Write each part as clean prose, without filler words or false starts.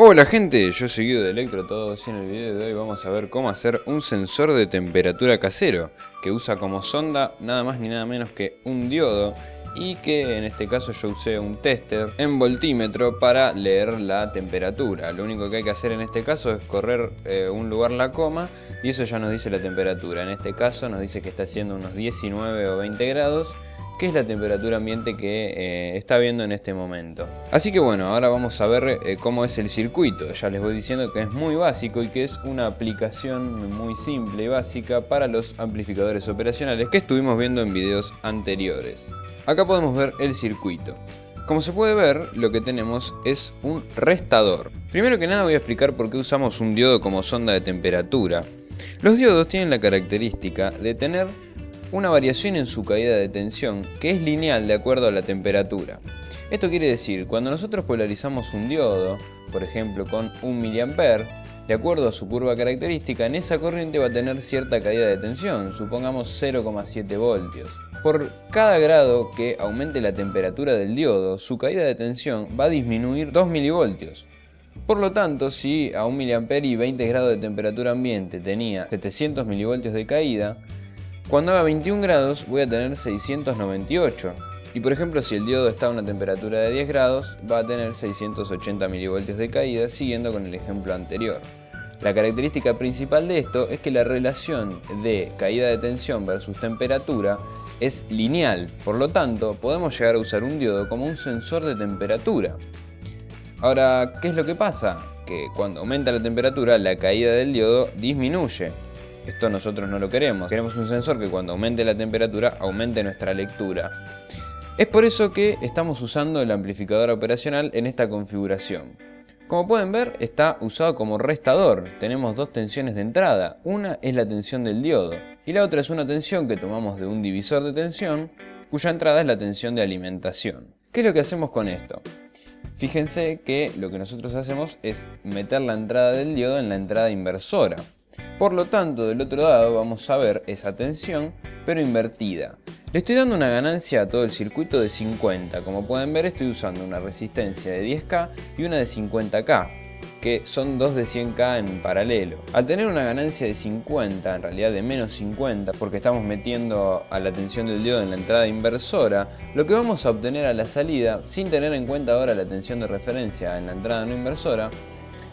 Hola gente, yo soy Guido de Electrotodos y en el video de hoy vamos a ver cómo hacer un sensor de temperatura casero que usa como sonda nada más ni nada menos que un diodo y que en este caso yo usé un tester en voltímetro para leer la temperatura. Lo único que hay que hacer en este caso es correr un lugar la coma y eso ya nos dice la temperatura. En este caso nos dice que está haciendo unos 19 o 20 grados, que es la temperatura ambiente que está viendo en este momento. Así que bueno, ahora vamos a ver cómo es el circuito. Ya les voy diciendo que es muy básico y que es una aplicación muy simple y básica para los amplificadores operacionales que estuvimos viendo en videos anteriores. Acá podemos ver el circuito. Como se puede ver, lo que tenemos es un restador. Primero que nada voy a explicar por qué usamos un diodo como sonda de temperatura. Los diodos tienen la característica de tener una variación en su caída de tensión que es lineal de acuerdo a la temperatura. Esto quiere decir, cuando nosotros polarizamos un diodo, por ejemplo con 1 mA, de acuerdo a su curva característica, en esa corriente va a tener cierta caída de tensión, supongamos 0,7 voltios. Por cada grado que aumente la temperatura del diodo, su caída de tensión va a disminuir 2 milivoltios. Por lo tanto, si a 1 mA y 20 grados de temperatura ambiente tenía 700 milivoltios de caída, cuando haga 21 grados voy a tener 698. Y por ejemplo, si el diodo está a una temperatura de 10 grados, va a tener 680 milivoltios de caída, siguiendo con el ejemplo anterior. La característica principal de esto es que la relación de caída de tensión versus temperatura es lineal. Por lo tanto, podemos llegar a usar un diodo como un sensor de temperatura. Ahora, ¿qué es lo que pasa? Que cuando aumenta la temperatura, la caída del diodo disminuye. Esto nosotros no lo queremos. Queremos un sensor que cuando aumente la temperatura, aumente nuestra lectura. Es por eso que estamos usando el amplificador operacional en esta configuración. Como pueden ver, está usado como restador. Tenemos dos tensiones de entrada. Una es la tensión del diodo y la otra es una tensión que tomamos de un divisor de tensión, cuya entrada es la tensión de alimentación. ¿Qué es lo que hacemos con esto? Fíjense que lo que nosotros hacemos es meter la entrada del diodo en la entrada inversora. Por lo tanto, del otro lado vamos a ver esa tensión, pero invertida. Le estoy dando una ganancia a todo el circuito de 50. Como pueden ver, estoy usando una resistencia de 10K y una de 50K, que son dos de 100K en paralelo. Al tener una ganancia de 50, en realidad de menos 50, porque estamos metiendo a la tensión del diodo en la entrada inversora, lo que vamos a obtener a la salida, sin tener en cuenta ahora la tensión de referencia en la entrada no inversora,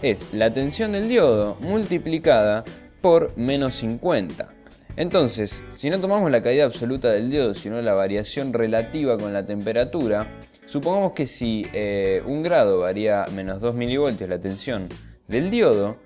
es la tensión del diodo multiplicada por menos 50. Entonces, si no tomamos la caída absoluta del diodo, sino la variación relativa con la temperatura, supongamos que si 1 grado varía menos 2 milivoltios la tensión del diodo,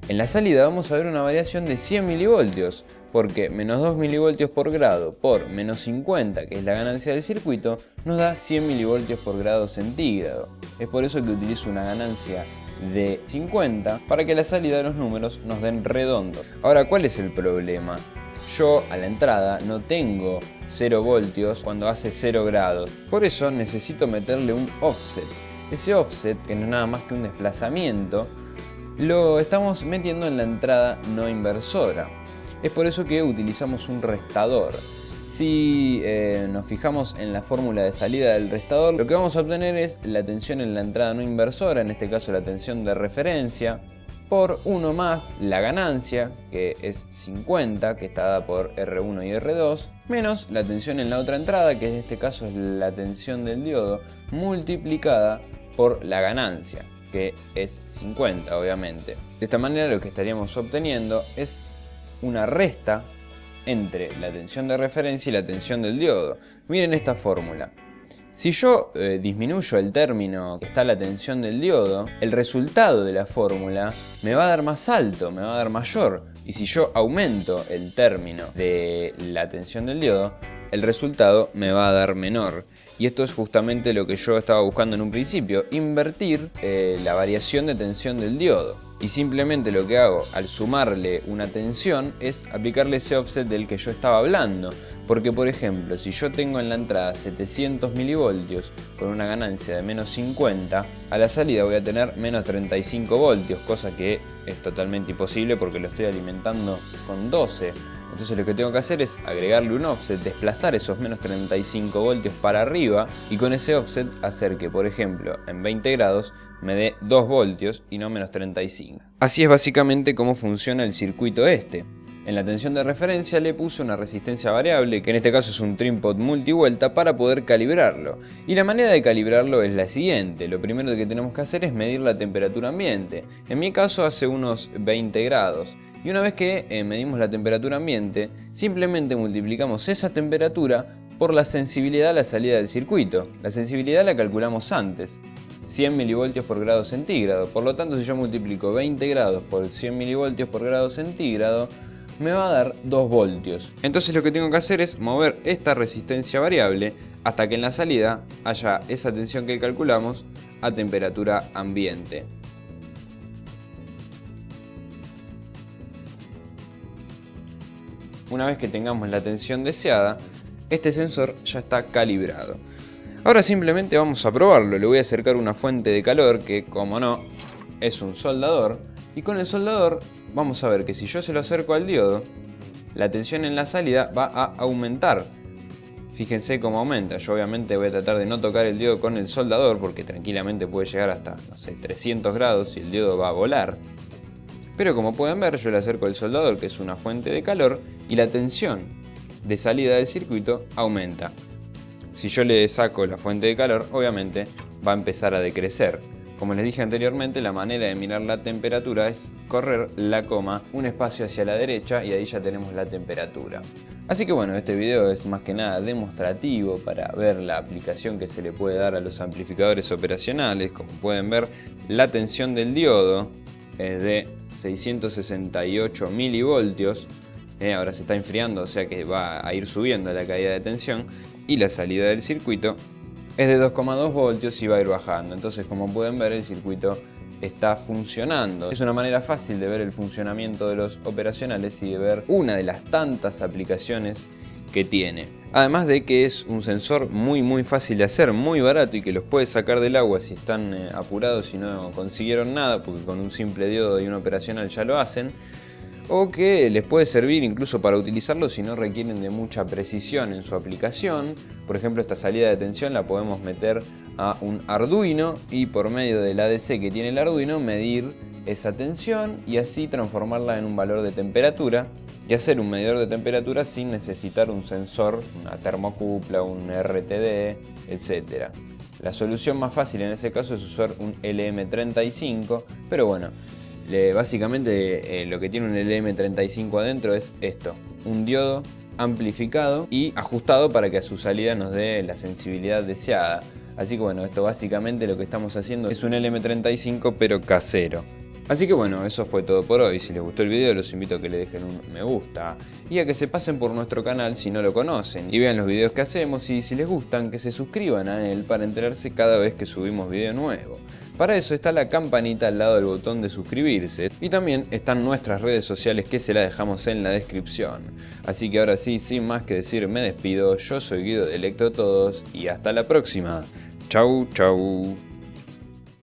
en la salida vamos a ver una variación de 100 milivoltios, porque menos 2 milivoltios por grado por menos 50, que es la ganancia del circuito, nos da 100 milivoltios por grado centígrado. Es por eso que utilizo una ganancia de 50 para que la salida de los números nos den redondos. Ahora, ¿cuál es el problema? Yo a la entrada no tengo 0 voltios cuando hace 0 grados. Por eso necesito meterle un offset. Ese offset, que no es nada más que un desplazamiento, lo estamos metiendo en la entrada no inversora. Es por eso que utilizamos un restador. Si nos fijamos en la fórmula de salida del restador, lo que vamos a obtener es la tensión en la entrada no inversora, en este caso la tensión de referencia, por 1 más la ganancia, que es 50, que está dada por R1 y R2, menos la tensión en la otra entrada, que en este caso es la tensión del diodo, multiplicada por la ganancia, que es 50, obviamente. De esta manera lo que estaríamos obteniendo es una resta entre la tensión de referencia y la tensión del diodo. Miren esta fórmula. Si yo disminuyo el término que está la tensión del diodo, el resultado de la fórmula me va a dar más alto, me va a dar mayor. Y si yo aumento el término de la tensión del diodo, el resultado me va a dar menor. Y esto es justamente lo que yo estaba buscando en un principio, invertir la variación de tensión del diodo. Y simplemente lo que hago al sumarle una tensión es aplicarle ese offset del que yo estaba hablando. Porque por ejemplo, si yo tengo en la entrada 700 milivoltios con una ganancia de menos 50, a la salida voy a tener menos 35 voltios, cosa que es totalmente imposible porque lo estoy alimentando con 12. Entonces lo que tengo que hacer es agregarle un offset, desplazar esos menos 35 voltios para arriba y con ese offset hacer que, por ejemplo, en 20 grados me dé 2 voltios y no menos 35. Así es básicamente cómo funciona el circuito este. En la tensión de referencia le puse una resistencia variable, que en este caso es un trim pot multivuelta, para poder calibrarlo. Y la manera de calibrarlo es la siguiente: lo primero que tenemos que hacer es medir la temperatura ambiente. En mi caso hace unos 20 grados. Y una vez que medimos la temperatura ambiente, simplemente multiplicamos esa temperatura por la sensibilidad a la salida del circuito. La sensibilidad la calculamos antes, 100 milivoltios por grado centígrado. Por lo tanto, si yo multiplico 20 grados por 100 milivoltios por grado centígrado, me va a dar 2 voltios. Entonces lo que tengo que hacer es mover esta resistencia variable hasta que en la salida haya esa tensión que calculamos a temperatura ambiente. Una vez que tengamos la tensión deseada, este sensor ya está calibrado. Ahora simplemente vamos a probarlo. Le voy a acercar una fuente de calor que, como no, es un soldador. Y con el soldador vamos a ver que si yo se lo acerco al diodo, la tensión en la salida va a aumentar. Fíjense cómo aumenta. Yo obviamente voy a tratar de no tocar el diodo con el soldador, porque tranquilamente puede llegar hasta, no sé, 300 grados y el diodo va a volar. Pero como pueden ver, yo le acerco el soldador, que es una fuente de calor, y la tensión de salida del circuito aumenta. Si yo le saco la fuente de calor, obviamente va a empezar a decrecer. Como les dije anteriormente, la manera de mirar la temperatura es correr la coma un espacio hacia la derecha y ahí ya tenemos la temperatura. Así que bueno, este video es más que nada demostrativo para ver la aplicación que se le puede dar a los amplificadores operacionales. Como pueden ver, la tensión del diodo es de 668 milivoltios. Ahora se está enfriando, o sea que va a ir subiendo la caída de tensión. Y la salida del circuito es de 2,2 voltios y va a ir bajando. Entonces, como pueden ver, el circuito está funcionando. Es una manera fácil de ver el funcionamiento de los operacionales y de ver una de las tantas aplicaciones que tiene. Además de que es un sensor muy fácil de hacer, muy barato, y que los puede sacar del agua si están apurados y no consiguieron nada, porque con un simple diodo y un operacional ya lo hacen. O que les puede servir incluso para utilizarlo si no requieren de mucha precisión en su aplicación. Por ejemplo, esta salida de tensión la podemos meter a un Arduino y por medio del ADC que tiene el Arduino medir esa tensión y así transformarla en un valor de temperatura y hacer un medidor de temperatura sin necesitar un sensor, una termocupla, un RTD, etc. La solución más fácil en ese caso es usar un LM35, pero bueno, básicamente lo que tiene un LM35 adentro es esto: un diodo amplificado y ajustado para que a su salida nos dé la sensibilidad deseada. Así que bueno, esto básicamente lo que estamos haciendo es un LM35 pero casero. Así que bueno, eso fue todo por hoy. Si les gustó el video, los invito a que le dejen un me gusta y a que se pasen por nuestro canal si no lo conocen y vean los videos que hacemos, y si les gustan, que se suscriban a él para enterarse cada vez que subimos video nuevo. Para eso está la campanita al lado del botón de suscribirse, y también están nuestras redes sociales que se las dejamos en la descripción. Así que ahora sí, sin más que decir, me despido. Yo soy Guido de Electrotodos y hasta la próxima. Chau.